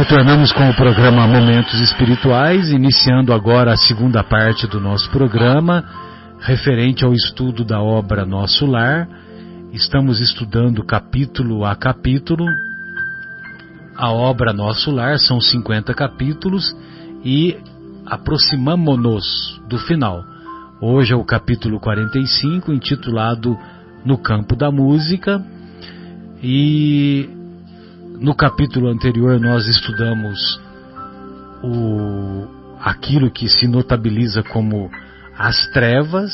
Retornamos com o programa Momentos Espirituais, iniciando agora a segunda parte do nosso programa, referente ao estudo da obra Nosso Lar. Estamos estudando capítulo a capítulo. A obra Nosso Lar são 50 capítulos e aproximamo-nos do final. Hoje é o capítulo 45, intitulado No Campo da Música, e no capítulo anterior nós estudamos aquilo que se notabiliza como as trevas,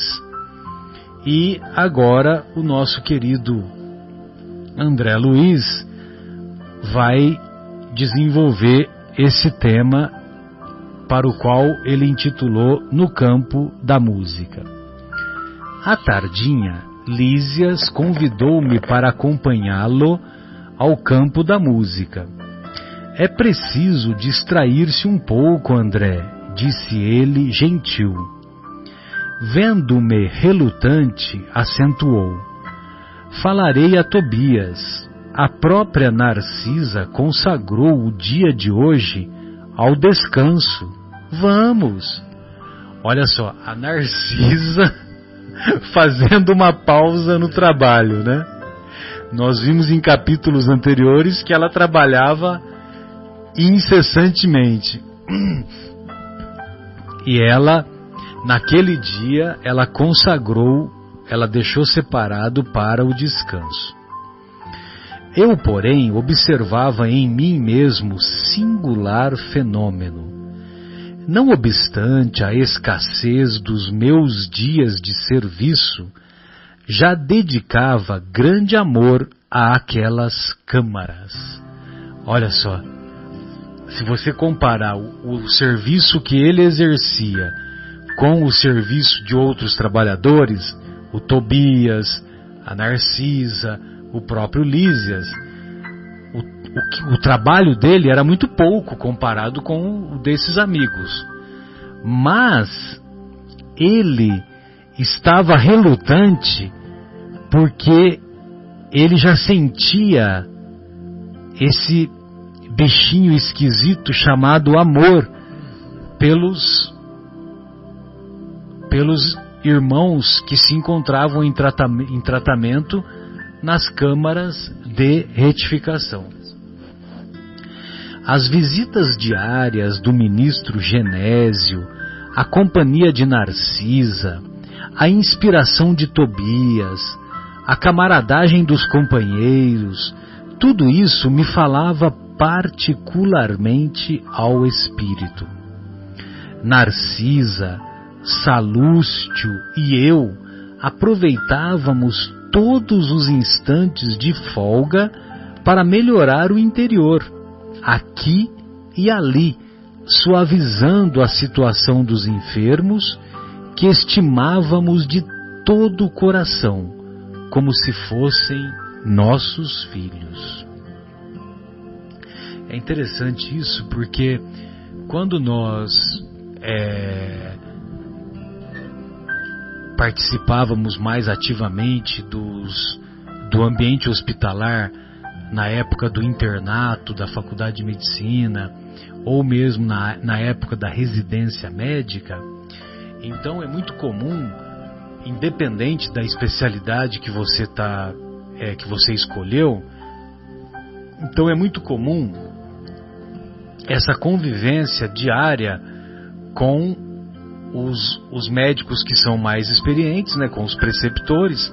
e agora o nosso querido André Luiz vai desenvolver esse tema, para o qual ele intitulou No Campo da Música. À tardinha, Lísias convidou-me para acompanhá-lo ao campo da música. É preciso distrair-se um pouco, André, disse ele, gentil. Vendo-me relutante, acentuou. Falarei a Tobias. A própria Narcisa consagrou o dia de hoje ao descanso. Vamos! Olha só, a Narcisa fazendo uma pausa no trabalho, né? Nós vimos em capítulos anteriores que ela trabalhava incessantemente. E ela, naquele dia, ela consagrou, ela deixou separado para o descanso. Eu, porém, observava em mim mesmo singular fenômeno. Não obstante a escassez dos meus dias de serviço, já dedicava grande amor àquelas câmaras. Olha só, se você comparar o serviço que ele exercia com o serviço de outros trabalhadores, o Tobias, a Narcisa, o próprio Lísias, o trabalho dele era muito pouco comparado com o desses amigos. Mas ele estava relutante porque ele já sentia esse bichinho esquisito chamado amor pelos irmãos que se encontravam em tratamento nas câmaras de retificação. As visitas diárias do ministro Genésio, a companhia de Narcisa, a inspiração de Tobias, a camaradagem dos companheiros, tudo isso me falava particularmente ao espírito. Narcisa, Salústio e eu aproveitávamos todos os instantes de folga para melhorar o interior, aqui e ali, suavizando a situação dos enfermos que estimávamos de todo o coração, como se fossem nossos filhos. É interessante isso, porque quando nós participávamos mais ativamente do ambiente hospitalar, na época do internato, da faculdade de medicina, ou mesmo na época da residência médica, então é muito comum, independente da especialidade que você escolheu, então é muito comum essa convivência diária com os médicos que são mais experientes, né, com os preceptores.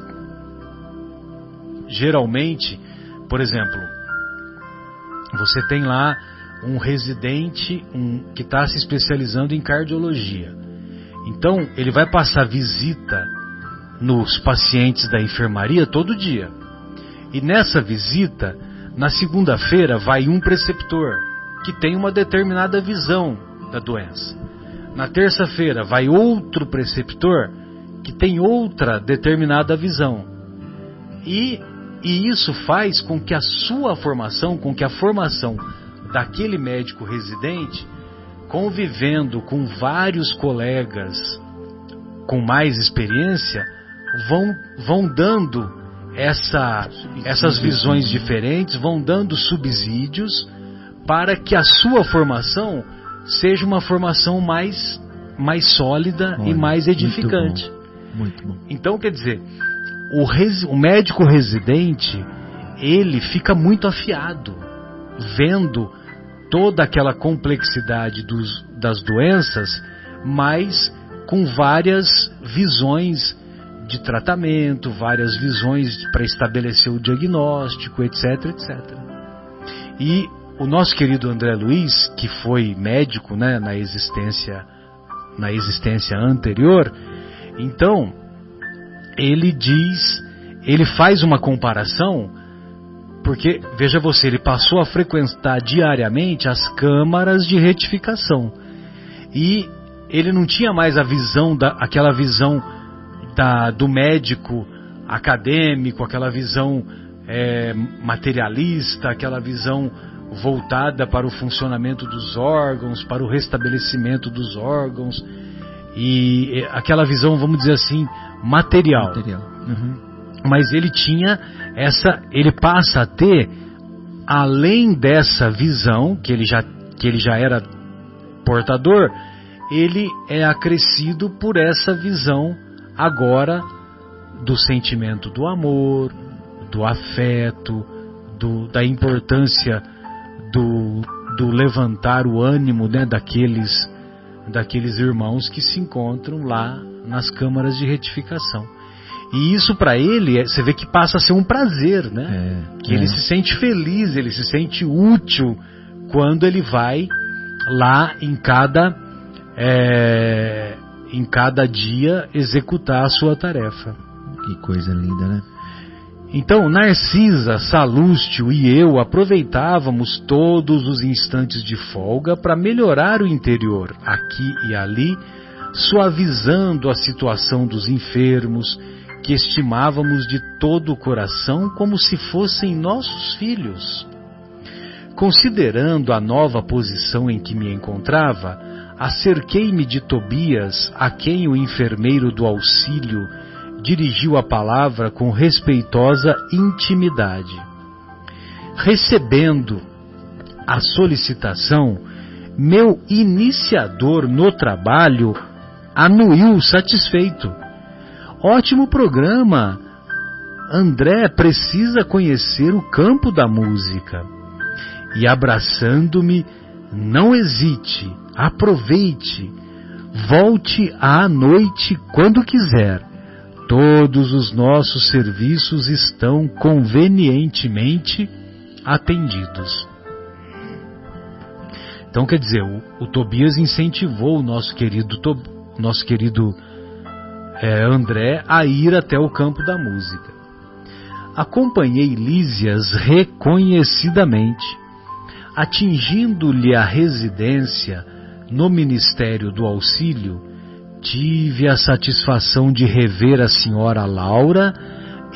Geralmente, por exemplo, você tem lá um residente que está se especializando em cardiologia. Então, ele vai passar visita nos pacientes da enfermaria todo dia. E nessa visita, na segunda-feira, vai um preceptor que tem uma determinada visão da doença. Na terça-feira, vai outro preceptor que tem outra determinada visão. E isso faz com que a sua formação, com que a formação daquele médico residente, convivendo com vários colegas com mais experiência, vão dando essas visões diferentes, vão dando subsídios para que a sua formação seja uma formação mais sólida. Olha, e mais edificante. Muito bom. Então, quer dizer, o médico residente, ele fica muito afiado, vendo toda aquela complexidade das doenças, mas com várias visões de tratamento, várias visões para estabelecer o diagnóstico, etc, etc. E o nosso querido André Luiz, que foi médico, né, na existência anterior, então ele faz uma comparação, porque, veja você, ele passou a frequentar diariamente as câmaras de retificação, e ele não tinha mais aquela visão do médico acadêmico, aquela visão materialista, aquela visão voltada para o funcionamento dos órgãos, para o restabelecimento dos órgãos, e aquela visão, vamos dizer assim, material. Uhum. Mas ele passa a ter, além dessa visão que ele já era portador, ele é acrescido por essa visão agora do sentimento do amor, do afeto, da importância do levantar o ânimo, né, daqueles irmãos que se encontram lá nas câmaras de retificação. E isso para ele, você vê que passa a ser um prazer, né? Ele se sente feliz, ele se sente útil quando ele vai lá em cada dia executar a sua tarefa. Que coisa linda, né? Então, Narcisa, Salústio e eu aproveitávamos todos os instantes de folga para melhorar o interior, aqui e ali, suavizando a situação dos enfermos, que estimávamos de todo o coração como se fossem nossos filhos. Considerando a nova posição em que me encontrava, acerquei-me de Tobias, a quem o enfermeiro do auxílio dirigiu a palavra com respeitosa intimidade. Recebendo a solicitação, meu iniciador no trabalho anuiu satisfeito. Ótimo programa! André precisa conhecer o campo da música. E abraçando-me, não hesite, aproveite, volte à noite quando quiser. Todos os nossos serviços estão convenientemente atendidos. Então, quer dizer, o Tobias incentivou o nosso querido André a ir até o campo da música. Acompanhei Lísias reconhecidamente, atingindo-lhe a residência no Ministério do Auxílio. Tive a satisfação de rever a senhora Laura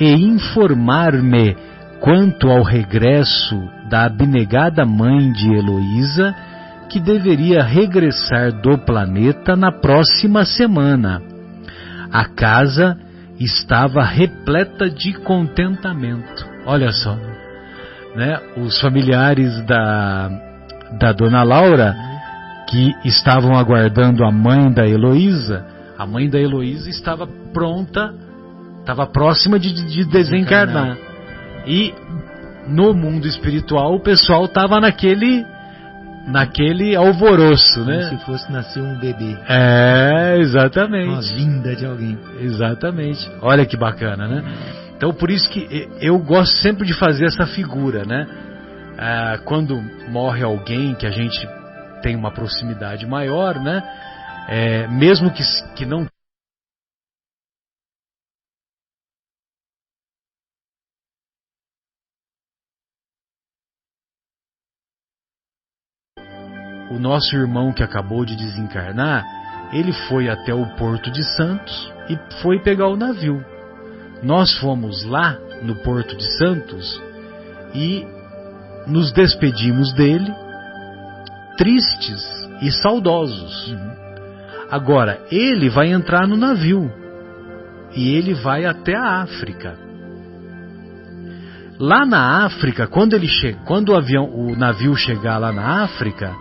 e informar-me quanto ao regresso da abnegada mãe de Heloísa, que deveria regressar do planeta na próxima semana. A casa estava repleta de contentamento. Olha só, né? Os familiares da dona Laura, que estavam aguardando a mãe da Heloísa estava pronta, estava próxima de desencarnar. E no mundo espiritual o pessoal estava naquele alvoroço, né? Como se fosse nascer um bebê. Exatamente. Uma vinda de alguém. Exatamente. Olha que bacana, né? Então, por isso que eu gosto sempre de fazer essa figura, né? Quando morre alguém que a gente tem uma proximidade maior, né? Mesmo que não o nosso irmão que acabou de desencarnar, ele foi até o Porto de Santos e foi pegar o navio. Nós fomos lá no Porto de Santos e nos despedimos dele, tristes e saudosos. Agora, ele vai entrar no navio e ele vai até a África. Lá na África, quando o navio chegar lá na África,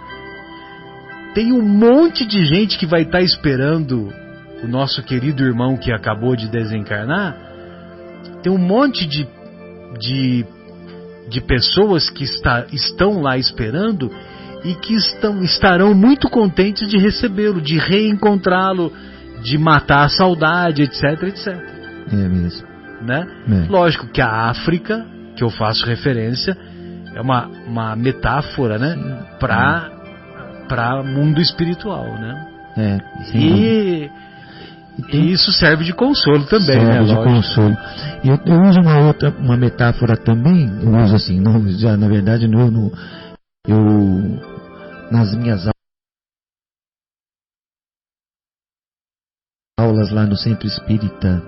tem um monte de gente que vai estar esperando o nosso querido irmão que acabou de desencarnar. Tem um monte de pessoas que estão lá esperando e que estarão muito contentes de recebê-lo, de reencontrá-lo, de matar a saudade, etc, etc. É mesmo. Né? Lógico que a África, que eu faço referência, é uma metáfora, né? Para mundo espiritual, né? E isso serve de consolo também, serve de lógico. consolo. Eu uso uma metáfora também, eu uso assim, não, já, na verdade nas minhas aulas lá no Centro Espírita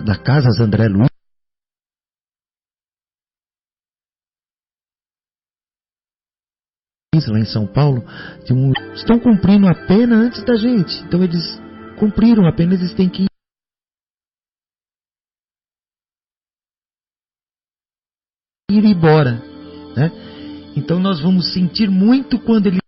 da Casas André Luiz, lá em São Paulo, estão cumprindo a pena antes da gente. Então eles cumpriram a pena, eles têm que ir embora, né? Então nós vamos sentir muito quando ele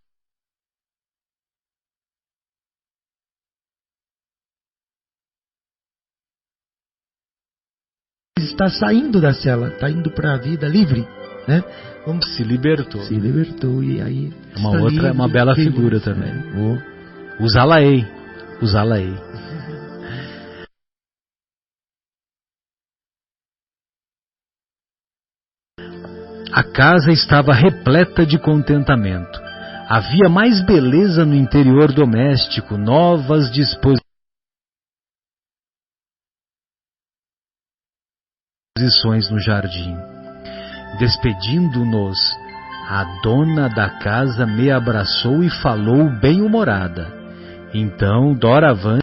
está saindo da cela, está indo para a vida livre, né? Se libertou e aí uma bela figura também. Usá-la-ei. A casa estava repleta de contentamento. Havia mais beleza no interior doméstico, novas disposições no jardim. Despedindo-nos, a dona da casa me abraçou e falou bem-humorada. Então, doravante,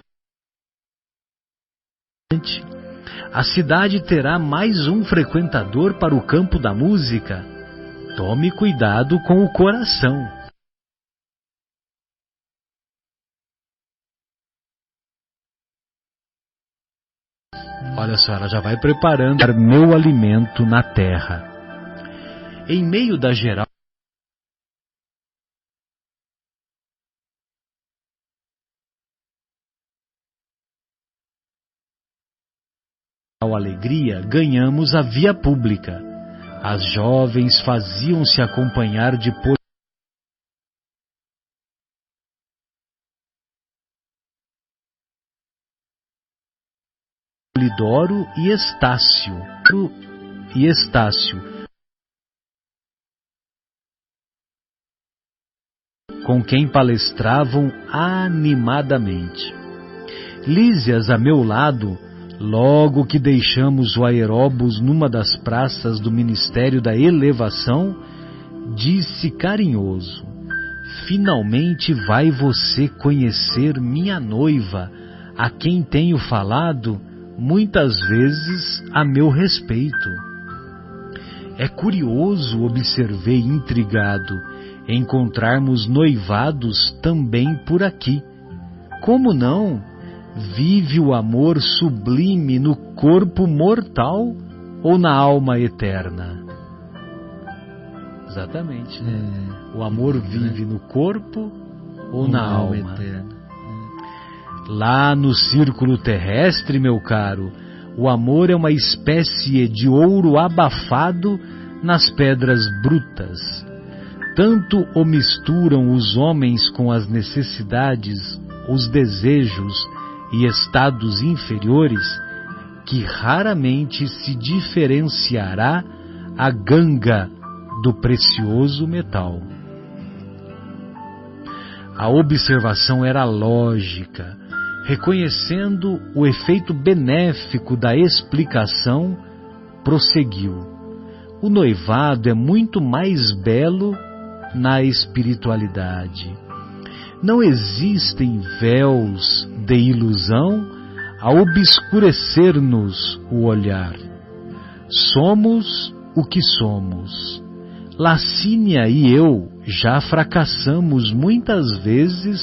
a cidade terá mais um frequentador para o campo da música. Tome cuidado com o coração. Olha só, ela já vai preparando meu alimento na terra. Em meio da geral alegria, ganhamos a via pública. As jovens faziam-se acompanhar de Polidoro e Estácio, com quem palestravam animadamente. Lísias a meu lado, logo que deixamos o aeróbus numa das praças do Ministério da Elevação, disse carinhoso: finalmente vai você conhecer minha noiva, a quem tenho falado muitas vezes a meu respeito. É curioso, observei intrigado, encontrarmos noivados também por aqui. Como não? Vive o amor sublime no corpo mortal ou na alma eterna? Exatamente. O amor vive no corpo ou na alma eterna? Lá no círculo terrestre, meu caro, o amor é uma espécie de ouro abafado nas pedras brutas. Tanto o misturam os homens com as necessidades, os desejos e estados inferiores, que raramente se diferenciará a ganga do precioso metal. A observação era lógica. Reconhecendo o efeito benéfico da explicação, prosseguiu: o noivado é muito mais belo na espiritualidade. Não existem véus de ilusão a obscurecer-nos o olhar. Somos o que somos. Lacínia e eu já fracassamos muitas vezes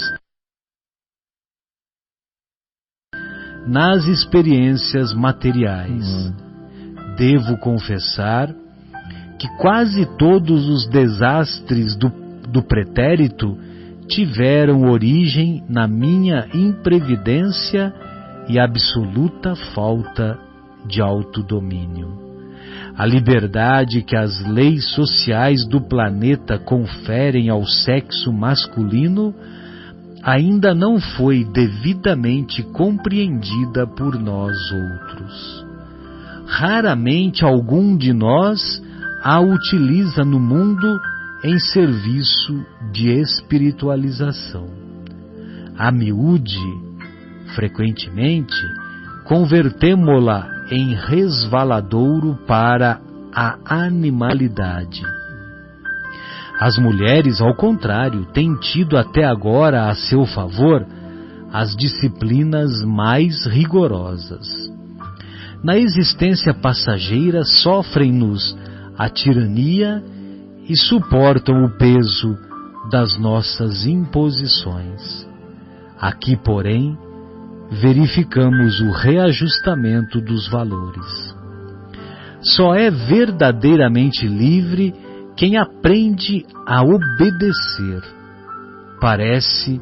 nas experiências materiais. devo confessar que quase todos os desastres do pretérito tiveram origem na minha imprevidência e absoluta falta de autodomínio. A liberdade que as leis sociais do planeta conferem ao sexo masculino ainda não foi devidamente compreendida por nós outros. Raramente algum de nós a utiliza no mundo em serviço de espiritualização. A miúde, frequentemente, convertemo-la em resvaladouro para a animalidade. As mulheres, ao contrário, têm tido até agora a seu favor as disciplinas mais rigorosas. Na existência passageira sofrem-nos a tirania e suportam o peso das nossas imposições. Aqui, porém, verificamos o reajustamento dos valores. Só é verdadeiramente livre quem aprende a obedecer. Parece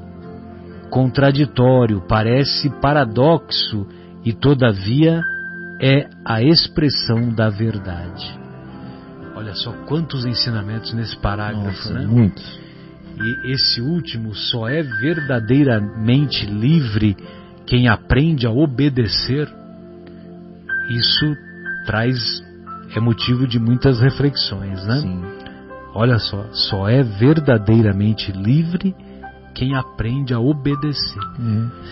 contraditório, parece paradoxo e, todavia, é a expressão da verdade. Olha só quantos ensinamentos nesse parágrafo, né? Muitos. E esse último, só é verdadeiramente livre quem aprende a obedecer. Isso é motivo de muitas reflexões, né? Sim. Olha só é verdadeiramente livre quem aprende a obedecer.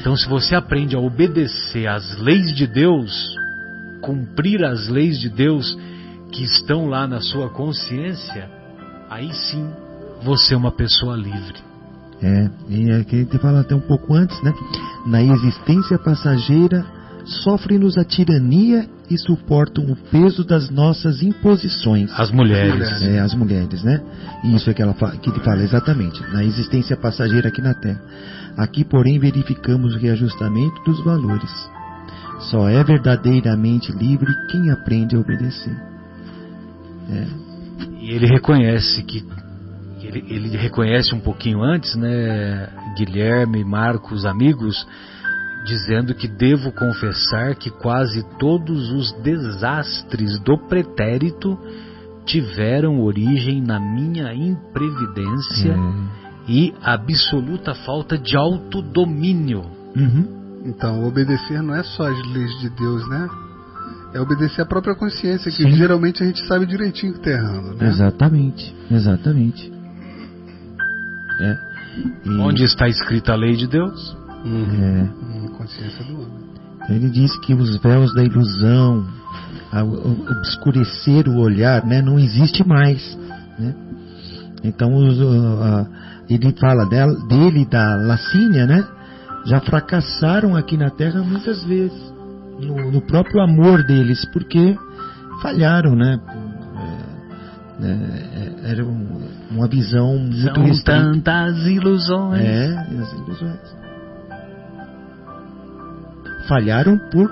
Então, se você aprende a obedecer às leis de Deus, cumprir as leis de Deus que estão lá na sua consciência, aí sim você é uma pessoa livre. E aqui a gente fala até um pouco antes, né? Na existência passageira sofrem-nos a tirania e suportam o peso das nossas imposições. As mulheres. As mulheres, né? Isso é que ele fala exatamente. Na existência passageira aqui na Terra. Aqui, porém, verificamos o reajustamento dos valores. Só é verdadeiramente livre quem aprende a obedecer. E ele reconhece que ele reconhece um pouquinho antes, né, Guilherme, Marcos, amigos, dizendo que devo confessar que quase todos os desastres do pretérito tiveram origem na minha imprevidência e absoluta falta de autodomínio. Então, obedecer não é só as leis de Deus, né? É obedecer a própria consciência, que geralmente a gente sabe direitinho que está errando, né? Exatamente. Onde está escrita a lei de Deus? Consciência do homem. Ele diz que os véus da ilusão, obscurecer o olhar, né, não existe mais, né? Então ele fala dele, da Lacínia, né? Já fracassaram aqui na Terra muitas vezes no próprio amor deles, porque falharam, né? Era uma visão muito São restrita. tantas ilusões. As ilusões. Falharam por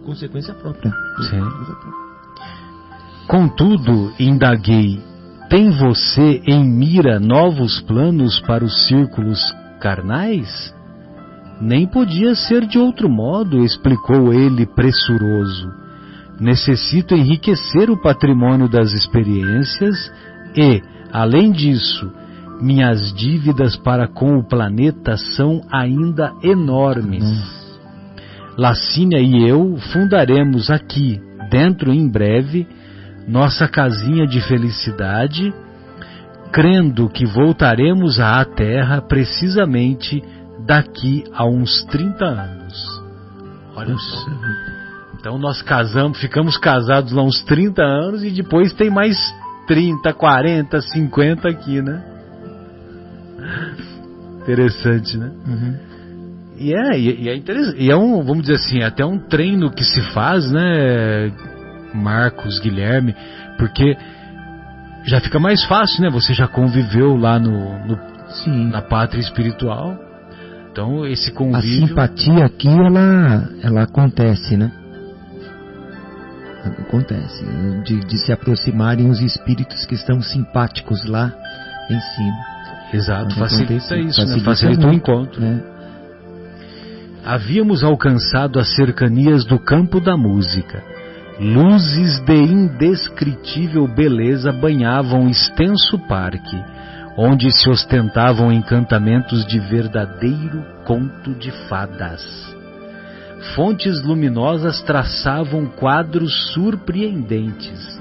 consequência própria. Contudo, indaguei, tem você em mira novos planos para os círculos carnais? Nem podia ser de outro modo, explicou ele pressuroso. Necessito enriquecer o patrimônio das experiências e, além disso, minhas dívidas para com o planeta são ainda enormes. Lacínia e eu fundaremos aqui, dentro em breve, nossa casinha de felicidade, crendo que voltaremos à Terra precisamente daqui a uns 30 anos. Olha só. Então nós ficamos casados lá uns 30 anos e depois tem mais 30, 40, 50 aqui, né? Interessante, né? E é interessante. E é vamos dizer assim, até um treino que se faz, né, Marcos, Guilherme, porque já fica mais fácil, né? Você já conviveu lá na pátria espiritual. Então esse convívio... A simpatia aqui, ela acontece, né? Acontece, de se aproximarem os espíritos que estão simpáticos lá em cima. Exato, facilita isso, facilita, né? Facilita o encontro. Né? Havíamos alcançado as cercanias do campo da música. Luzes de indescritível beleza banhavam o extenso parque, onde se ostentavam encantamentos de verdadeiro conto de fadas. Fontes luminosas traçavam quadros surpreendentes.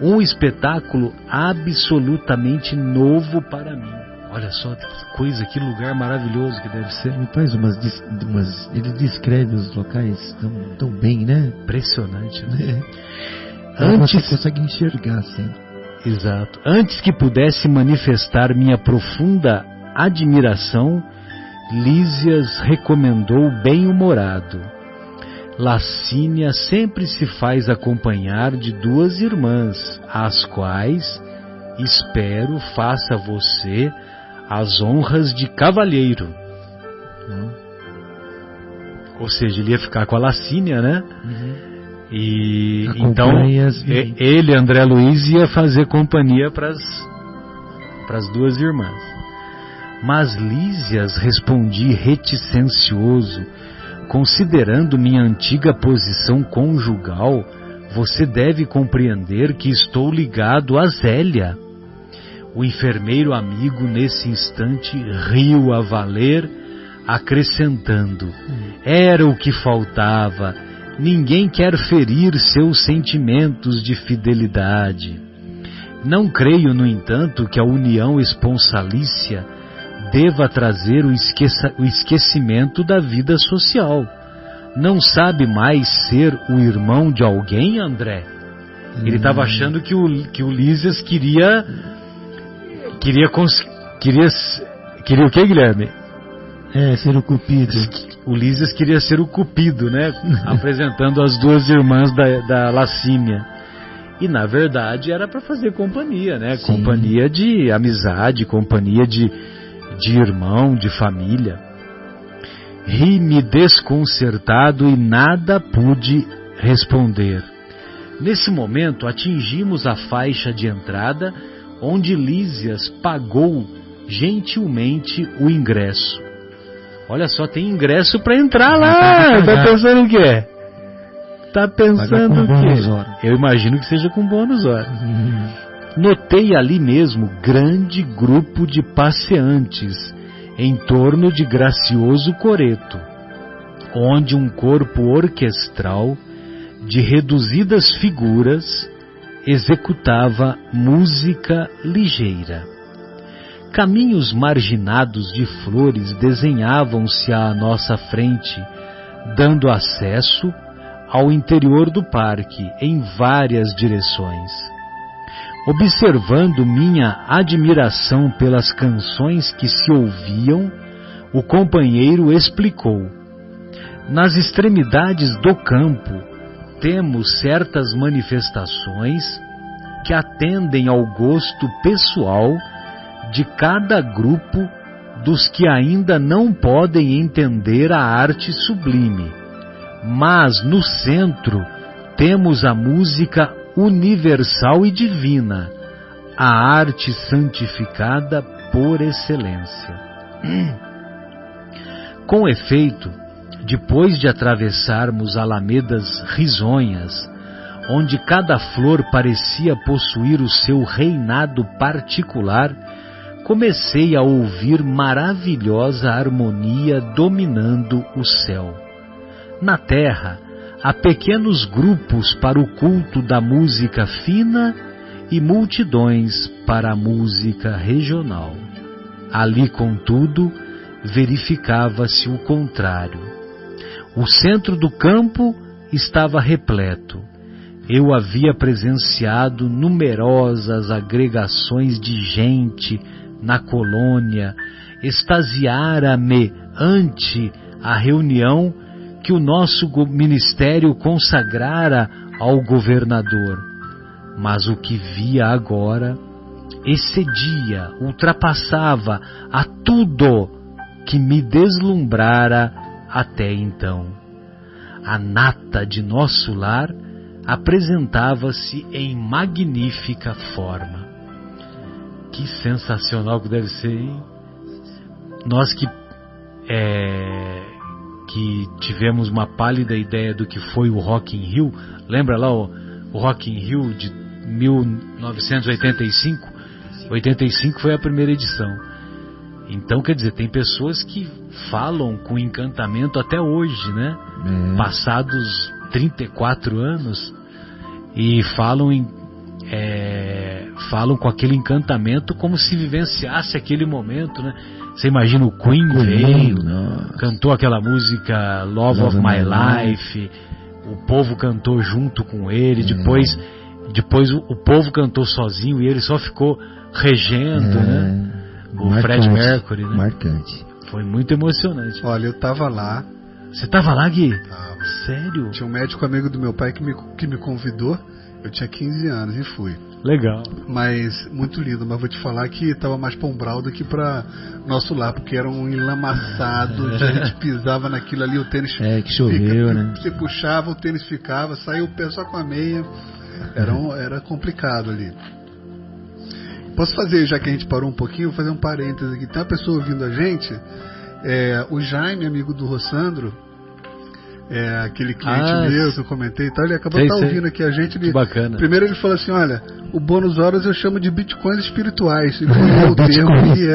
Um espetáculo absolutamente novo para mim. Olha só que coisa, que lugar maravilhoso que deve ser. Ele faz ele descreve os locais tão bem, né? Impressionante, né? Você consegue enxergar sempre. Exato. Antes que pudesse manifestar minha profunda admiração, Lísias recomendou bem-humorado: Lacínia sempre se faz acompanhar de 2 irmãs, às quais espero faça você as honras de cavalheiro. Ou seja, ele ia ficar com a Lacínia, né? E então ele, André Luiz, ia fazer companhia para as 2 irmãs. Mas Lísias, respondi reticencioso: considerando minha antiga posição conjugal, você deve compreender que estou ligado a Zélia. O enfermeiro amigo, nesse instante, riu a valer, acrescentando: era o que faltava. Ninguém quer ferir seus sentimentos de fidelidade. Não creio, no entanto, que a união esponsalícia deva trazer o esquecimento da vida social. Não sabe mais ser o irmão de alguém, André? Ele estava achando que o Lísias queria o quê, Guilherme? Ser o Cupido. O Lísias queria ser o Cupido, né? Apresentando as 2 irmãs da Lacínia. E na verdade era para fazer companhia, né? Sim. Companhia de amizade, companhia de irmão, de família. Ri-me desconcertado e nada pude responder. Nesse momento atingimos a faixa de entrada, onde Lísias pagou gentilmente o ingresso. Olha só, tem ingresso para entrar lá. Tá pensando o quê? Tá pensando o quê? Eu imagino que seja com bônus hora. Notei ali mesmo grande grupo de passeantes em torno de gracioso coreto, onde um corpo orquestral de reduzidas figuras executava música ligeira. Caminhos marginados de flores desenhavam-se à nossa frente, dando acesso ao interior do parque em várias direções. Observando minha admiração pelas canções que se ouviam, o companheiro explicou: nas extremidades do campo temos certas manifestações que atendem ao gosto pessoal de cada grupo dos que ainda não podem entender a arte sublime. Mas no centro temos a música universal e divina, a arte santificada por excelência. Com efeito, depois de atravessarmos alamedas risonhas, onde cada flor parecia possuir o seu reinado particular, comecei a ouvir maravilhosa harmonia dominando o céu. Na terra, há pequenos grupos para o culto da música fina e multidões para a música regional. Ali, contudo, verificava-se o contrário. O centro do campo estava repleto. Eu havia presenciado numerosas agregações de gente na colônia, extasiara-me ante a reunião que o nosso ministério consagrara ao governador. Mas o que via agora excedia, ultrapassava a tudo que me deslumbrara até então. A nata de nosso lar apresentava-se em magnífica forma. Que sensacional que deve ser, hein? Nós que tivemos uma pálida ideia do que foi o Rock in Rio, lembra lá o Rock in Rio de 1985? 85 foi a primeira edição. Então, quer dizer, tem pessoas que falam com encantamento até hoje, né? Passados 34 anos, e falam com aquele encantamento como se vivenciasse aquele momento, né? Você imagina o Queen veio, cantou aquela música Love of My Life, o povo cantou junto com ele, depois o povo cantou sozinho e ele só ficou regendo, né? O Fred Mercury, né? Marcante. Foi muito emocionante. Olha, eu tava lá. Você tava lá, Gui? Tava. Sério? Tinha um médico amigo do meu pai que me convidou. Eu tinha 15 anos e fui. Legal. Mas, muito lindo. Mas vou te falar que tava mais pra Umbral do que pra nosso lar, porque era um enlamaçado. A gente pisava naquilo ali, o tênis... que choveu, né? Você puxava, o tênis ficava, saiu o pé só com a meia. Era complicado ali. Posso fazer, já que a gente parou um pouquinho, vou fazer um parênteses aqui. Tem uma pessoa ouvindo a gente, o Jaime, amigo do Rossandro, aquele cliente meu que eu comentei e tal, ele acabou de estar ouvindo aqui a gente. Que bacana. Primeiro ele falou assim, olha, o bônus horas eu chamo de bitcoins espirituais. Ele falou o termo que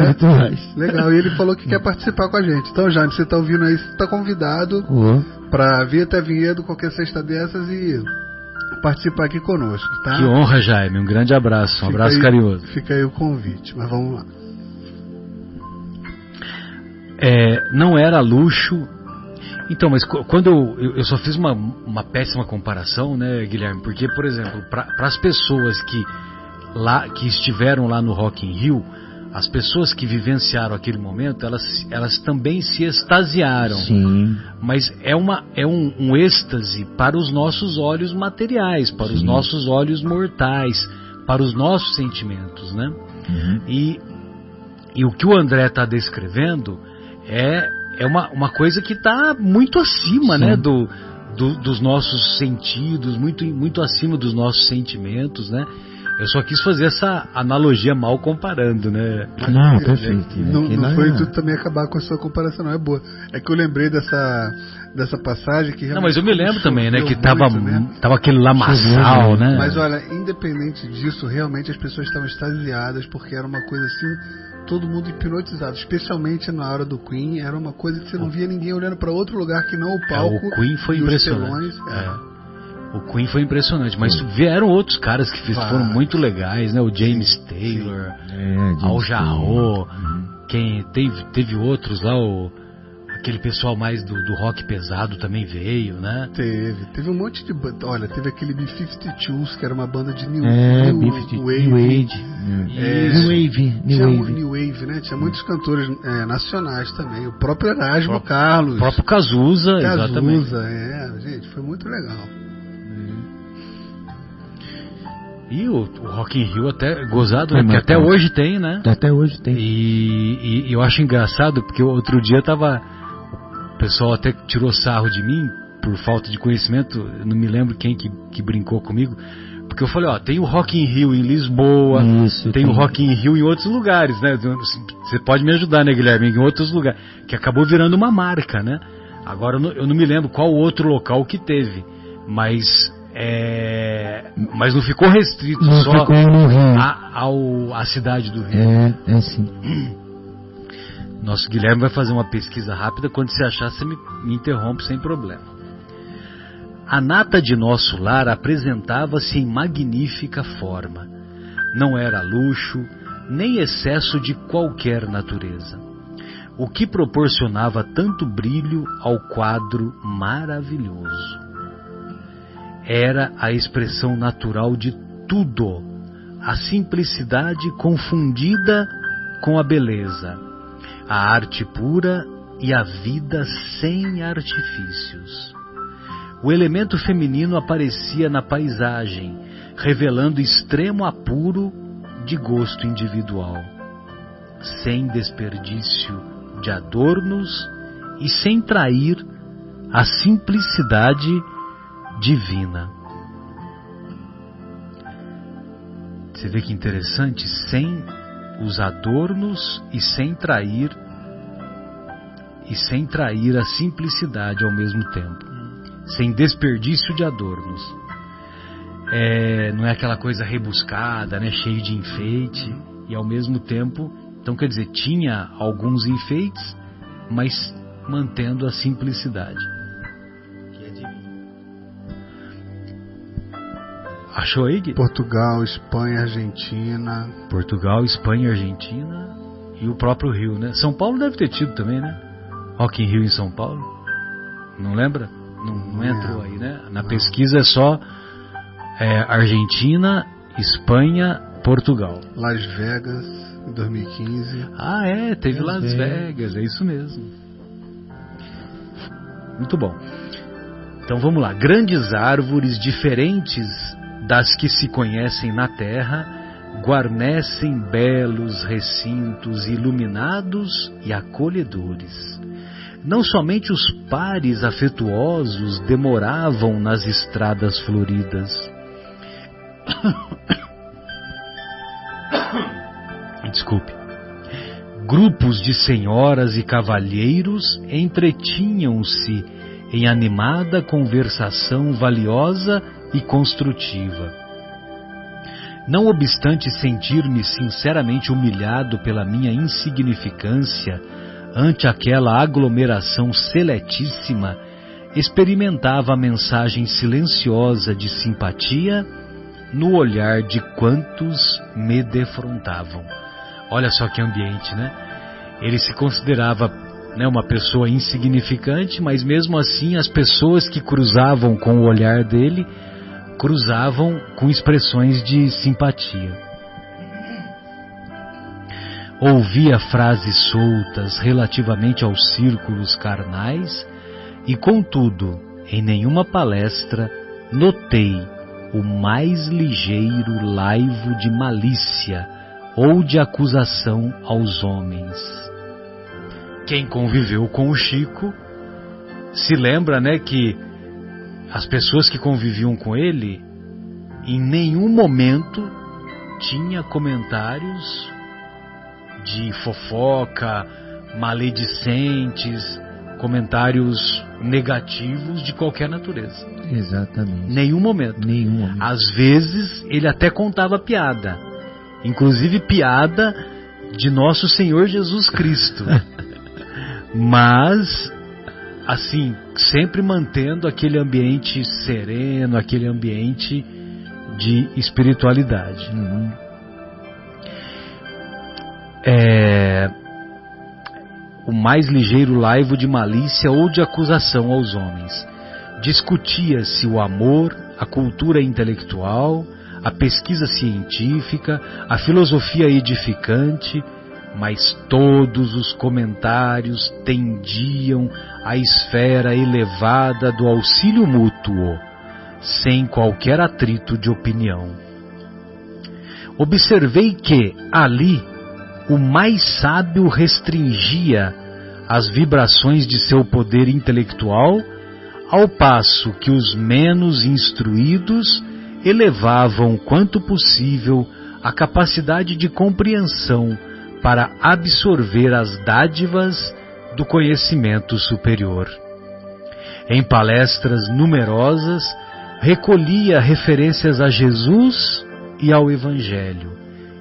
legal, e ele falou que quer participar com a gente. Então, Jaime, você está ouvindo aí, você está convidado para vir até Vinhedo qualquer sexta dessas e participar aqui conosco, tá? Que honra, Jaime, um grande abraço, um abraço carinhoso. Fica aí o convite, mas vamos lá. Não era luxo. Então, mas quando eu só fiz uma péssima comparação, né, Guilherme? Porque, por exemplo, para as pessoas que estiveram lá no Rock in Rio, as pessoas que vivenciaram aquele momento, elas também se extasiaram. Sim. Mas é um êxtase para os nossos olhos materiais, para os nossos olhos mortais, para os nossos sentimentos, né? Uhum. E o que o André está descrevendo é uma coisa que está muito acima, né, dos nossos sentidos, muito, muito acima dos nossos sentimentos, né? Eu só quis fazer essa analogia mal comparando, né? Não, perfeito. Não foi tudo também acabar com a sua comparação, não é boa. É que eu lembrei dessa passagem que... Não, mas eu me lembro também, né, que muito, tava aquele lamaçal, né? Mas olha, independente disso, realmente as pessoas estavam extasiadas, porque era uma coisa assim, todo mundo hipnotizado, especialmente na hora do Queen, era uma coisa que você não via ninguém olhando para outro lugar que não o palco. O Queen foi impressionante. Telões, O Queen foi impressionante, mas vieram outros caras que foram muito legais, né? O James Taylor, Al Jarreau, quem teve outros lá, aquele pessoal mais do rock pesado também veio, né? Teve um monte de banda. Olha, teve aquele B-52s, que era uma banda de New Wave. New Wave, né? Tinha muitos cantores nacionais também. O próprio Erasmo Carlos. O próprio Cazuza, exatamente. Gente, foi muito legal. E o Rock in Rio até gozado, né? Porque até hoje tem, né? Até hoje tem. E eu acho engraçado, porque outro dia o pessoal até tirou sarro de mim por falta de conhecimento. Eu não me lembro quem que brincou comigo, porque eu falei, tem o Rock in Rio em Lisboa, tem o Rock in Rio em outros lugares, né? Você pode me ajudar, né, Guilherme? Em outros lugares, que acabou virando uma marca, né? Agora eu não me lembro qual outro local que teve, mas não ficou restrito só à cidade do Rio. Sim. Nosso Guilherme vai fazer uma pesquisa rápida. Quando você achar, você me interrompe sem problema. A nata de nosso lar apresentava-se em magnífica forma. Não era luxo, nem excesso de qualquer natureza, o que proporcionava tanto brilho ao quadro maravilhoso. Era a expressão natural de tudo, a simplicidade confundida com a beleza, a arte pura e a vida sem artifícios. O elemento feminino aparecia na paisagem, revelando extremo apuro de gosto individual, sem desperdício de adornos e sem trair a simplicidade divina. Você vê que interessante, sem os adornos e sem trair a simplicidade ao mesmo tempo, sem desperdício de adornos. Não é aquela coisa rebuscada, né, cheio de enfeite, e ao mesmo tempo, então quer dizer, tinha alguns enfeites, mas mantendo a simplicidade. Achou aí, Gui? Portugal, Espanha, Argentina. Portugal, Espanha, Argentina e o próprio Rio, né? São Paulo deve ter tido também, né? Rock in Rio em São Paulo. Não lembra? Não entrou aí, né? Na pesquisa é só Argentina, Espanha, Portugal. Las Vegas, em 2015. Teve Las Vegas, é isso mesmo. Muito bom. Então vamos lá. Grandes árvores diferentes das que se conhecem na terra guarnecem belos recintos iluminados e acolhedores. Não somente os pares afetuosos demoravam nas estradas floridas. Desculpe. Grupos de senhoras e cavalheiros entretinham-se em animada conversação valiosa e construtiva. Não obstante sentir-me sinceramente humilhado pela minha insignificância ante aquela aglomeração seletíssima, experimentava a mensagem silenciosa de simpatia no olhar de quantos me defrontavam. Olha só que ambiente, né? Ele se considerava, né, uma pessoa insignificante, mas mesmo assim as pessoas que cruzavam com o olhar dele cruzavam com expressões de simpatia. Ouvia frases soltas relativamente aos círculos carnais e, contudo, em nenhuma palestra notei o mais ligeiro laivo de malícia ou de acusação aos homens. Quem conviveu com o Chico se lembra, né, que as pessoas que conviviam com ele em nenhum momento tinha comentários de fofoca, maledicentes, comentários negativos de qualquer natureza. Exatamente. Nenhum momento. Nenhum momento. Às vezes ele até contava piada, inclusive piada de Nosso Senhor Jesus Cristo. Mas, assim, sempre mantendo aquele ambiente sereno, aquele ambiente de espiritualidade. O mais ligeiro laivo de malícia ou de acusação aos homens. Discutia-se o amor, a cultura intelectual, a pesquisa científica, a filosofia edificante, mas todos os comentários tendiam à esfera elevada do auxílio mútuo, sem qualquer atrito de opinião. Observei que, ali, o mais sábio restringia as vibrações de seu poder intelectual, ao passo que os menos instruídos elevavam quanto possível a capacidade de compreensão para absorver as dádivas do conhecimento superior. Em palestras numerosas, recolhia referências a Jesus e ao Evangelho,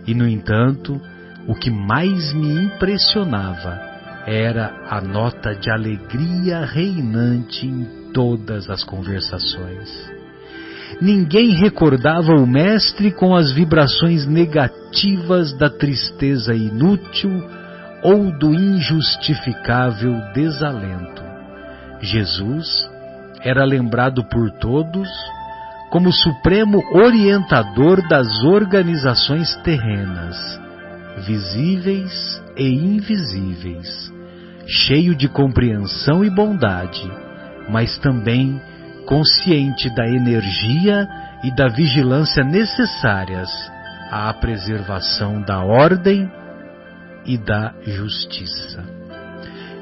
e, no entanto, o que mais me impressionava era a nota de alegria reinante em todas as conversações. Ninguém recordava o mestre com as vibrações negativas da tristeza inútil ou do injustificável desalento. Jesus era lembrado por todos como supremo orientador das organizações terrenas, visíveis e invisíveis, cheio de compreensão e bondade, mas também consciente da energia e da vigilância necessárias à preservação da ordem e da justiça.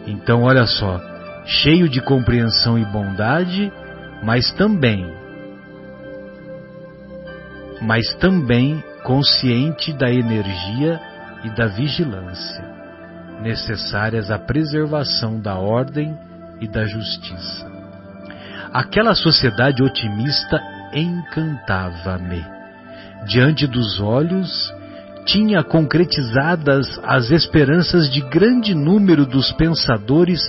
Então, olha só, cheio de compreensão e bondade, mas também consciente da energia e da vigilância necessárias à preservação da ordem e da justiça. Aquela sociedade otimista encantava-me. Diante dos olhos, tinha concretizadas as esperanças de grande número dos pensadores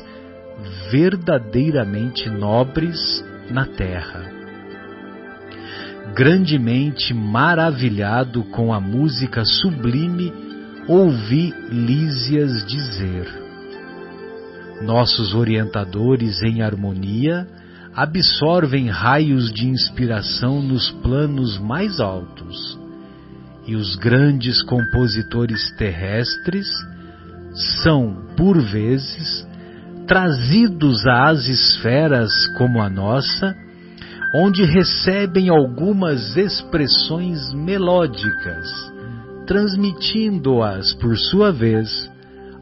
verdadeiramente nobres na terra. Grandemente maravilhado com a música sublime, ouvi Lísias dizer: nossos orientadores em harmonia absorvem raios de inspiração nos planos mais altos, e os grandes compositores terrestres são, por vezes, trazidos às esferas como a nossa, onde recebem algumas expressões melódicas, transmitindo-as, por sua vez,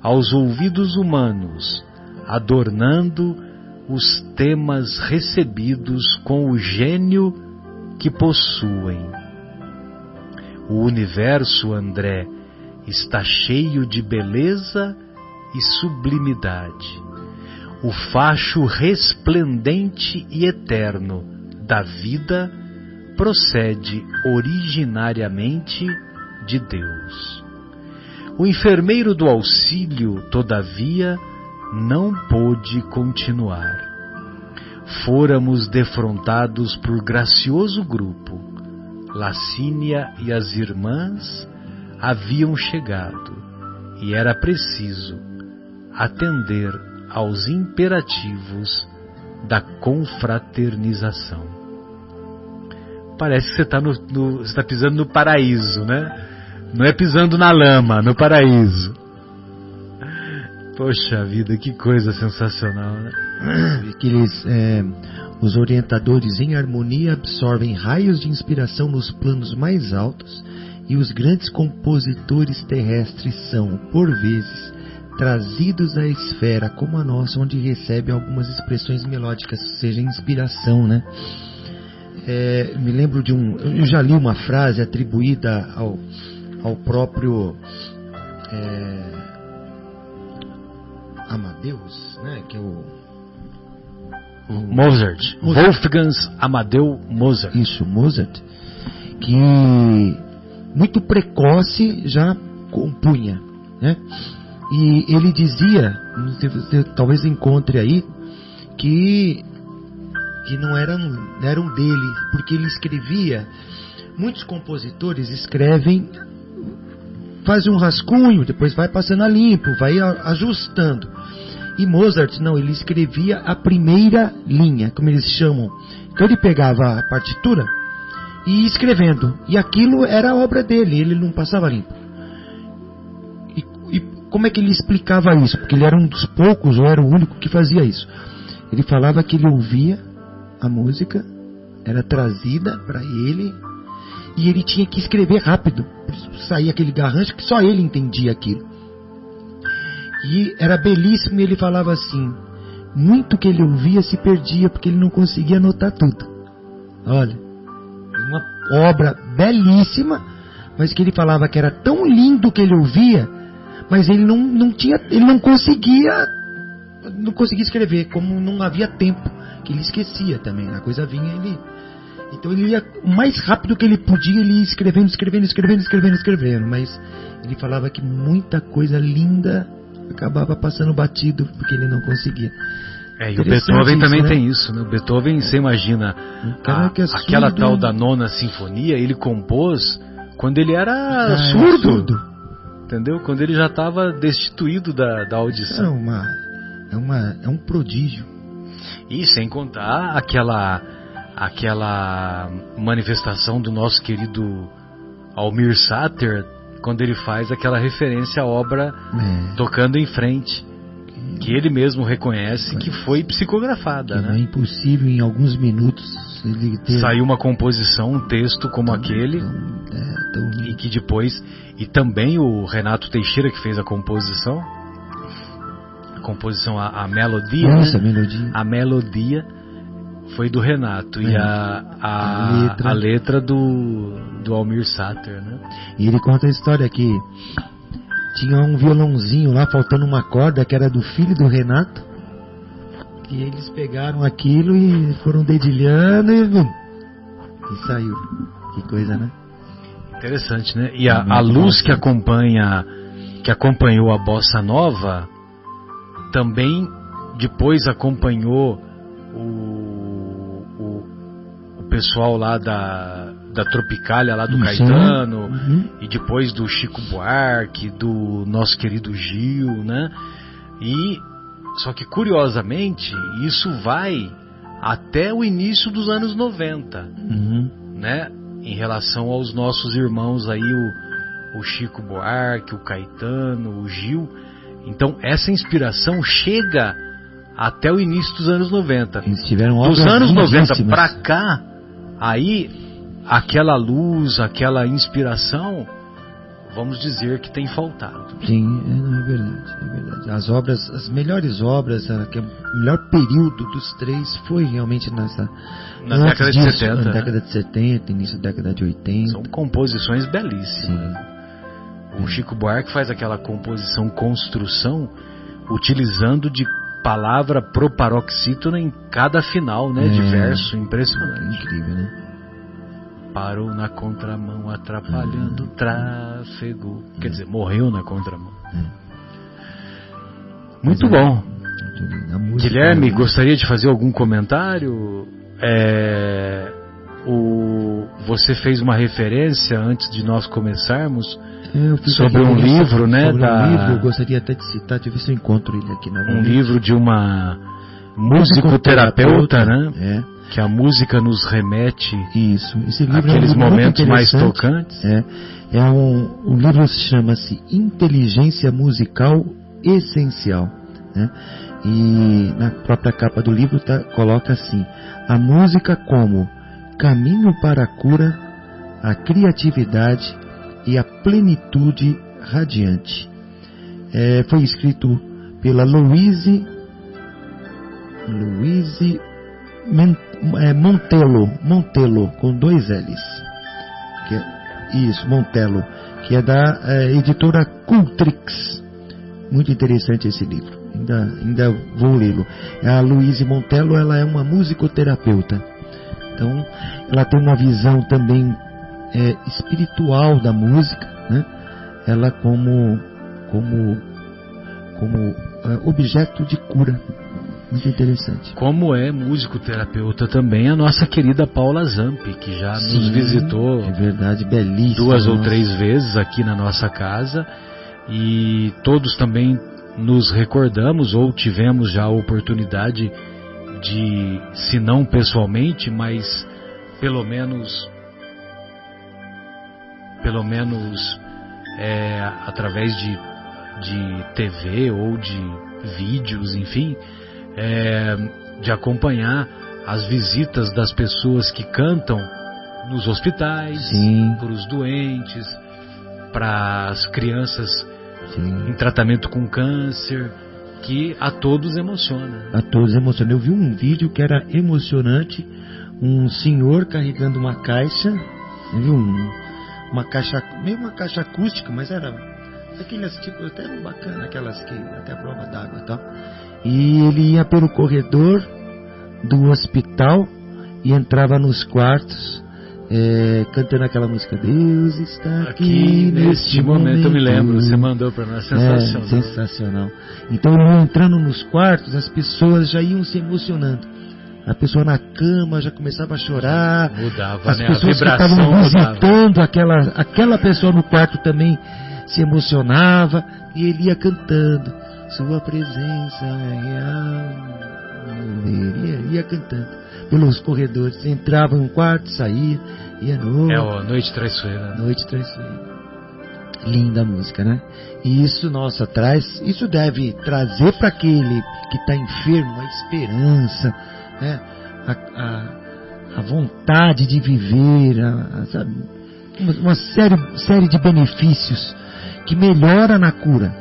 aos ouvidos humanos, adornando os temas recebidos com o gênio que possuem. O universo, André, está cheio de beleza e sublimidade. O facho resplendente e eterno da vida procede originariamente de Deus. O enfermeiro do auxílio, todavia, não pôde continuar. Fôramos defrontados por gracioso grupo. Lacínia e as irmãs haviam chegado, e era preciso atender aos imperativos da confraternização. Parece que você está pisando no paraíso, né? Não é pisando na lama, no paraíso. Poxa vida, que coisa sensacional, né? Os orientadores em harmonia absorvem raios de inspiração nos planos mais altos, e os grandes compositores terrestres são, por vezes, trazidos à esfera como a nossa, onde recebem algumas expressões melódicas, seja inspiração, né? Me lembro eu já li uma frase atribuída ao próprio Amadeus, né? Que é o Mozart. Wolfgang Amadeu Mozart. Isso, Mozart, que muito precoce já compunha, né? E ele dizia, você talvez encontre aí, que não eram dele, porque ele escrevia. Muitos compositores escrevem, fazem um rascunho, depois vai passando a limpo, vai ajustando. E Mozart não, ele escrevia a primeira linha, como eles chamam. Então ele pegava a partitura e ia escrevendo, e aquilo era a obra dele, ele não passava limpo. E como é que ele explicava isso? Porque ele era um dos poucos, ou era o único que fazia isso. Ele falava que ele ouvia a música, era trazida para ele, e ele tinha que escrever rápido, saía aquele garrancho que só ele entendia aquilo. E era belíssimo, e ele falava assim, muito que ele ouvia se perdia, porque ele não conseguia anotar tudo. Olha, uma obra belíssima, mas que ele falava que era tão lindo que ele ouvia, mas ele não conseguia escrever, como não havia tempo, que ele esquecia também, a coisa vinha, então ele ia o mais rápido que ele podia, ele ia escrevendo, mas ele falava que muita coisa linda acabava passando batido, porque ele não conseguia. E o Beethoven também, né? Tem isso, né? O Beethoven, você imagina, aquela tal da Nona Sinfonia, ele compôs quando ele era surdo. Entendeu? Quando ele já estava destituído da audição. É um prodígio. E sem contar aquela manifestação do nosso querido Almir Sater, quando ele faz aquela referência à obra Tocando em Frente, que ele mesmo reconhece que foi psicografada, né? É impossível em alguns minutos ele ter... Saiu uma composição, um texto como aquele, e que depois... E também o Renato Teixeira, que fez a composição, a melodia, nossa, né? A melodia, Foi do Renato. E a letra do Almir Sater, né? E ele conta a história que tinha um violãozinho lá, faltando uma corda, que era do filho do Renato. E eles pegaram aquilo e foram dedilhando e saiu. Que coisa, né? Interessante, né? E a luz que acompanhou a Bossa Nova também depois acompanhou o pessoal lá da Tropicália, lá do Caetano, e depois do Chico Buarque, do nosso querido Gil, né? E só que curiosamente isso vai até o início dos anos 90, né? Em relação aos nossos irmãos aí, o Chico Buarque, o Caetano, o Gil. Então essa inspiração chega até o início dos anos 90. Eles tiveram dos anos 90 para cá, aí aquela luz, aquela inspiração, vamos dizer que tem faltado. Sim, é verdade. As melhores obras, o melhor período dos três foi realmente na década de 70. Na década de 70, início da década de 80. São composições belíssimas. O Chico Buarque faz aquela composição construção utilizando de palavra proparoxítona em cada final, né? De verso, impressionante. Incrível, né? Parou na contramão, atrapalhando o tráfego. Quer dizer, morreu na contramão. Muito bom. Guilherme, gostaria de fazer algum comentário? Você fez uma referência antes de nós começarmos sobre um livro, né? Sobre um livro, eu gostaria até de citar, deixa eu ver se eu encontro ele aqui. Um livro de uma musicoterapeuta, né? Que a música nos remete esse livro àqueles momentos mais tocantes. O livro chama-se Inteligência Musical Essencial, né? E na própria capa do livro coloca assim: a música como caminho para a cura, a criatividade e a plenitude radiante. Foi escrito pela Louise Montello, com 2 L's. Montello, que é da editora Cultrix. Muito interessante esse livro. Ainda vou lê-lo. A Louise Montello, ela é uma musicoterapeuta. Então, ela tem uma visão também espiritual da música, né? Ela como objeto de cura. Muito interessante. Como é musicoterapeuta também a nossa querida Paula Zampi, que já nos visitou, é verdade, belíssima, 2 ou 3 vezes aqui na nossa casa, e todos também nos recordamos ou tivemos já a oportunidade de, se não pessoalmente, mas pelo menos através de TV ou de vídeos, enfim, de acompanhar as visitas das pessoas que cantam nos hospitais, para os doentes, para as crianças em tratamento com câncer, que a todos emociona. A todos emociona. Eu vi um vídeo que era emocionante, um senhor carregando uma caixa, viu? Uma caixa acústica, mas era aquelas tipo até bacana, aquelas que até a prova d'água e tal. E ele ia pelo corredor do hospital e entrava nos quartos cantando aquela música: Deus está aqui neste momento. Eu me lembro, você mandou para nós, sensacional. Sensacional. Então ele ia entrando nos quartos, as pessoas já iam se emocionando. A pessoa na cama já começava a chorar. Mudava, as né? pessoas A vibração que estavam visitando aquela pessoa no quarto também se emocionava, e ele ia cantando: sua presença é real. Ele ia cantando pelos corredores, entrava em um quarto, saía, ia no outro. Noite Traiçoeira. Noite Traiçoeira. Linda a música, né? E isso, isso deve trazer para aquele que está enfermo a esperança, né? A vontade de viver, sabe? Uma série de benefícios que melhora na cura.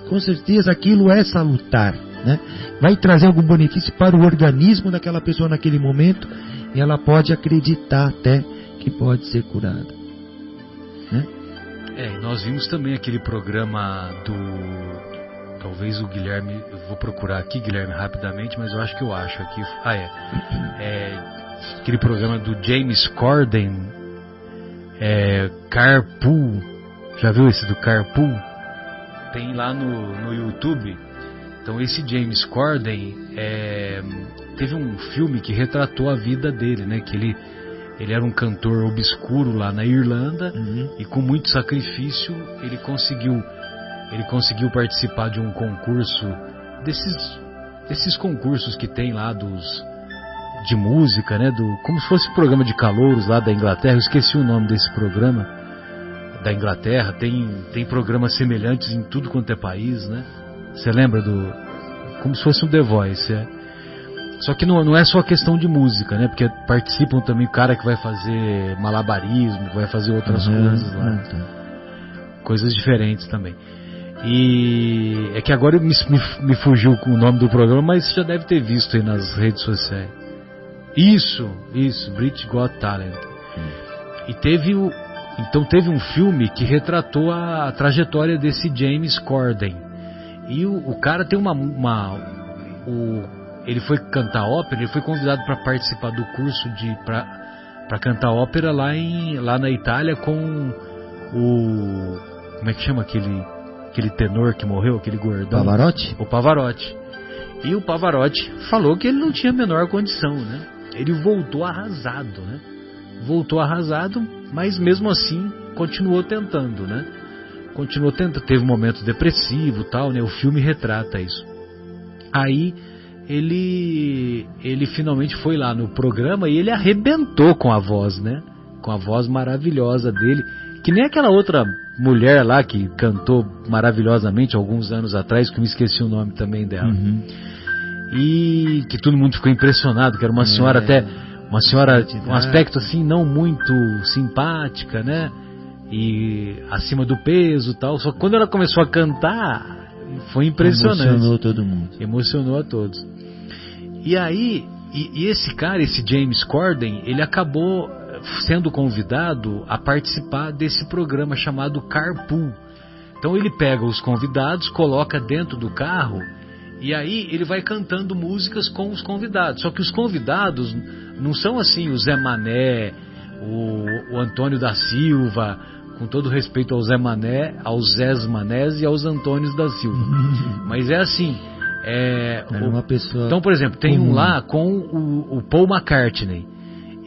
Com certeza aquilo é salutar, né? Vai trazer algum benefício para o organismo daquela pessoa naquele momento, e ela pode acreditar até que pode ser curada, né? Nós vimos também aquele programa talvez o Guilherme, eu vou procurar aqui, Guilherme, rapidamente, mas eu acho que eu acho aqui. Aquele programa do James Corden, Carpool. Já viu esse do Carpool? Tem lá no YouTube. Então esse James Corden teve um filme que retratou a vida dele, né? Que ele era um cantor obscuro lá na Irlanda, e com muito sacrifício ele conseguiu participar de um concurso, desses concursos que tem lá de música, né? Como se fosse um programa de calouros lá da Inglaterra. Eu esqueci o nome desse programa da Inglaterra. Tem programas semelhantes em tudo quanto é país, né? Você lembra como se fosse um The Voice, Só que não é só questão de música, né? Porque participam também o cara que vai fazer malabarismo, que vai fazer outras coisas lá. Coisas diferentes também. E é que agora me fugiu com o nome do programa, mas você já deve ter visto aí nas redes sociais. Isso, British Got Talent. E teve um filme que retratou a trajetória desse James Corden. E o cara tem ele foi cantar ópera, ele foi convidado para participar do curso para cantar ópera lá na Itália com como é que chama aquele tenor que morreu, aquele gordão? Pavarotti? O Pavarotti. E o Pavarotti falou que ele não tinha a menor condição, né? Ele voltou arrasado, né? Mas mesmo assim continuou tentando, né? Teve um momento depressivo, tal, né? O filme retrata isso. Aí ele finalmente foi lá no programa e ele arrebentou com a voz, né? Com a voz maravilhosa dele, que nem aquela outra mulher lá que cantou maravilhosamente alguns anos atrás, que eu me esqueci o nome também dela. E que todo mundo ficou impressionado, que era uma senhora um aspecto assim não muito simpática, né? E acima do peso, tal. Só que quando ela começou a cantar, foi impressionante. Emocionou todo mundo. Emocionou a todos. E aí, esse cara, esse James Corden, ele acabou sendo convidado a participar desse programa chamado Carpool. Então ele pega os convidados, coloca dentro do carro, e aí ele vai cantando músicas com os convidados. Só que os convidados não são assim o Zé Mané, o Antônio da Silva, com todo respeito ao Zé Mané, aos Zés Manés e aos Antônios da Silva. Mas é assim, uma pessoa. Então, por exemplo, tem um lá com o Paul McCartney.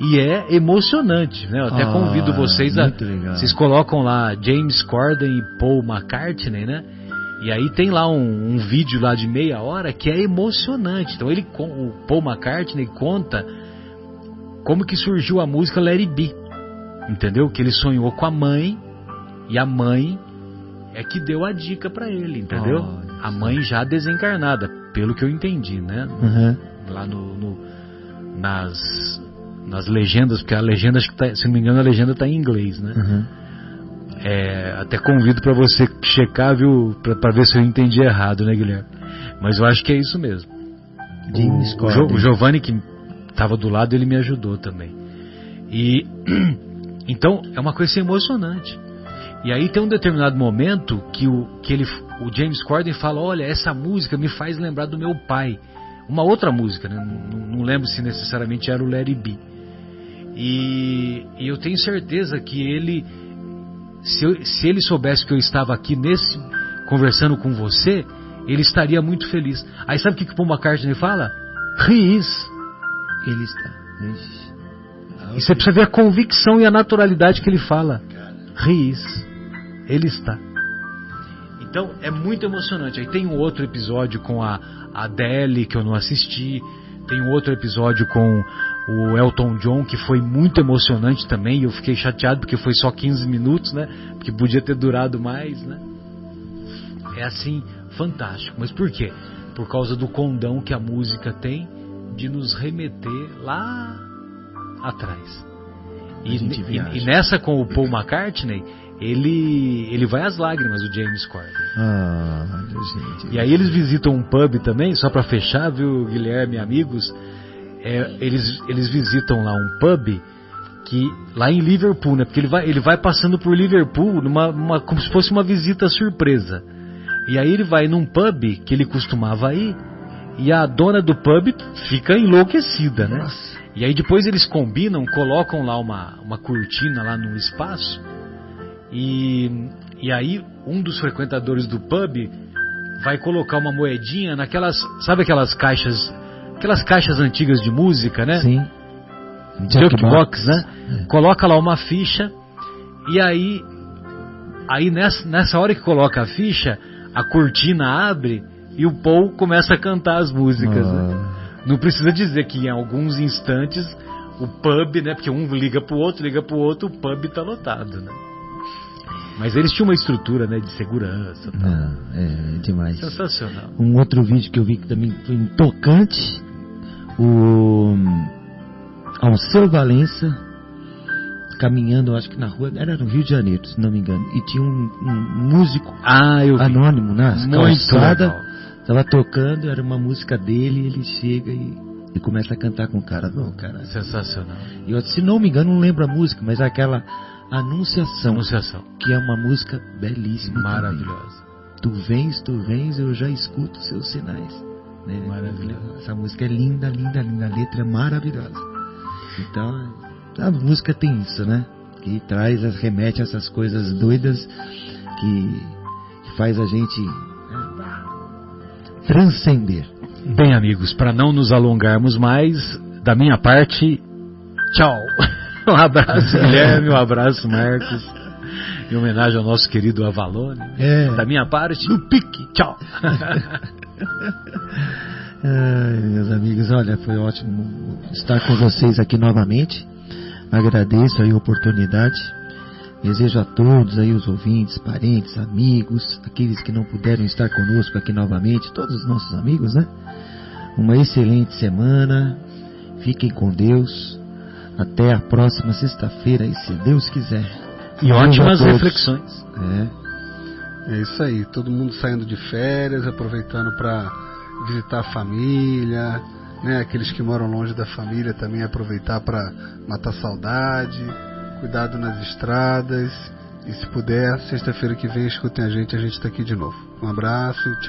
E é emocionante, né? Eu até convido vocês vocês colocam lá James Corden e Paul McCartney, né? E aí tem lá um vídeo lá de meia hora que é emocionante. Então o Paul McCartney conta como que surgiu a música Let It Be, entendeu? Que ele sonhou com a mãe, e a mãe é que deu a dica pra ele, entendeu? A mãe já desencarnada, pelo que eu entendi, né? Lá nas legendas, porque a legenda, acho que se não me engano, a legenda tá em inglês, né? Até convido para você checar, viu, para ver se eu entendi errado, né, Guilherme? Mas eu acho que é isso mesmo. O Giovanni, que estava do lado, ele me ajudou também. E então é uma coisa emocionante. E aí tem um determinado momento que o James Corden fala: olha, essa música me faz lembrar do meu pai. Uma outra música, né? Não lembro se necessariamente era o Let It Be. E eu tenho certeza que ele, se ele soubesse que eu estava aqui conversando com você, ele estaria muito feliz. Aí sabe o que o Paul McCartney fala? He is. Ele está. E você precisa ver a convicção e a naturalidade que ele fala. He is. Ele está. Então é muito emocionante. Aí tem um outro episódio com a Adele que eu não assisti. Tem um outro episódio com o Elton John que foi muito emocionante também. Eu fiquei chateado porque foi só 15 minutos, né? Porque podia ter durado mais, né? É assim, fantástico. Mas por quê? Por causa do condão que a música tem de nos remeter lá atrás. E nessa com o Paul McCartney, ele vai às lágrimas, o James Corden. Gente. E aí eles visitam um pub também, só pra fechar, viu, Guilherme e amigos? Eles visitam lá um pub que lá em Liverpool, né? Porque ele vai passando por Liverpool como se fosse uma visita surpresa. E aí ele vai num pub que ele costumava ir, e a dona do pub fica enlouquecida, né? Nossa. E aí depois eles combinam, colocam lá uma cortina lá no espaço, e aí um dos frequentadores do pub vai colocar uma moedinha naquelas, sabe aquelas caixas antigas de música, né? Sim. Jukebox, né? Coloca lá uma ficha, e aí nessa hora que coloca a ficha, a cortina abre e o Paul começa a cantar as músicas, né? Não precisa dizer que em alguns instantes o pub, né? Porque um liga pro outro, o pub tá lotado, né? Mas eles tinham uma estrutura, né, de segurança. Tal. É demais. Sensacional. Um outro vídeo que eu vi que também foi tocante, o Alceu Valença caminhando, acho que na rua, era no Rio de Janeiro, se não me engano, e tinha um músico anônimo na calçada, estava tocando, era uma música dele, ele chega e começa a cantar com o cara. Não, cara. Sensacional. E eu, se não me engano, não lembro a música, mas é aquela Anunciação, que é uma música belíssima, maravilhosa. Também. Tu vens, eu já escuto seus sinais, né? Maravilhosa. Essa música é linda, linda, linda, a letra é maravilhosa. Então, a música tem isso, né? Que remete a essas coisas doidas que faz a gente transcender. Bem, amigos, para não nos alongarmos mais, da minha parte, tchau. Um abraço, Guilherme, um abraço, Marcos, em homenagem ao nosso querido Avalone. Da minha parte, no pique, tchau. Meus amigos, olha, foi ótimo estar com vocês aqui novamente. Agradeço aí a oportunidade. Desejo a todos aí, os ouvintes, parentes, amigos, aqueles que não puderam estar conosco aqui novamente, todos os nossos amigos, né? Uma excelente semana. Fiquem com Deus. Até a próxima sexta-feira, e se Deus quiser. E ótimas reflexões. É isso aí, todo mundo saindo de férias, aproveitando para visitar a família, né? Aqueles que moram longe da família também aproveitar para matar saudade, cuidado nas estradas, e se puder, sexta-feira que vem escutem a gente está aqui de novo. Um abraço, tchau.